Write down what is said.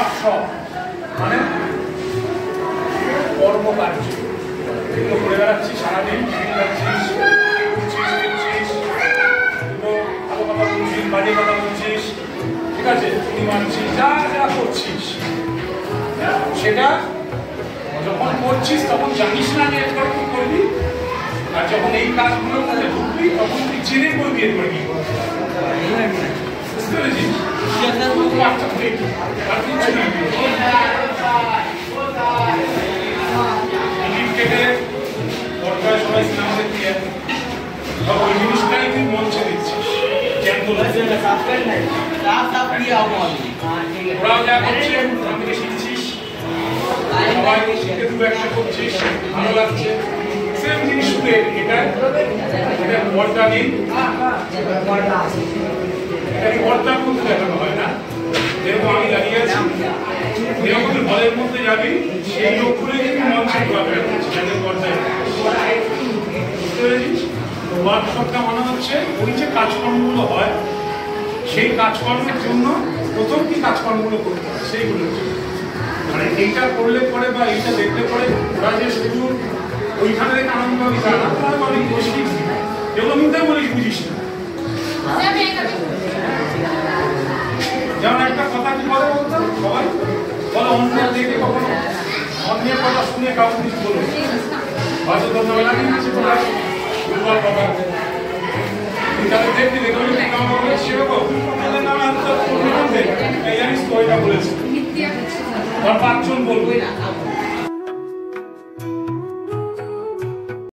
Workshop মানে কর্মকার্য, এগুলো করে বেড়াচ্ছি সারাদিন, খাচ্ছিস, ভালো কথা বলছিস, বাজে কথা বলছিস, ঠিক আছে, চুরি মারছিস, যা যা করছিস, সেটা যখন করছিস তখন জানিস না যে এরপর কি করবি, আর যখন এই কাজগুলোর মধ্যে ঢুকবি তখন তুই জেনে করবি এরপর কি করবি। বুঝতে পেরেছিস? কেটে দরকার সবাই সিনেমা দেখতে ওই জিনিসটাই তুই মঞ্চে দিচ্ছিস। ওরাও যা করছে আমাকে শিখছিস, সবাই শিখে তুই একটা করছিস, ভালো লাগছে, সেম জিনিস শুধু এটা পর্দা নেই, এটাকে পর্দার মধ্যে দেখানো হয় না। যেরকম আমি দাঁড়িয়ে আছি, এরকম হলের মধ্যে যাবি, সেই লোকগুলো কিন্তু মঞ্চে ঘোরাফেরা করছে, যাদের পর্দায়। বুঝতে পেরেছিস? ওয়ার্কশপটা মনে হচ্ছে ওই যে কাজকর্মগুলো হয়, সেই কাজকর্মের জন্য প্রথম কি কাজকর্মগুলো করতে হয় সেইগুলোর জন্য। মানে এইটা করলে পরে বা এইটা দেখলে পরে ওরা যে শুধু ওইখানে দেখে আনন্দ পাবি তা না, তাহলে অনেক মুশকিল, যেগুলো মিথ্যা বলিস বুঝিস না। যেমন একটা কথা কি বলে বলতাম সবাই বলে, অন্যের দেখে কখনো অন্যের কথা শুনে কাউকে কিছু বলো, হয়তো তোমরা বেলা কিছু তোমরা দুর্বল কথা তাদের দেখবি দেখো কেমন বলে সেরকম তাদের নামে এই জানিস তো ওইটা বলেছে, ধর 5 জন বলবো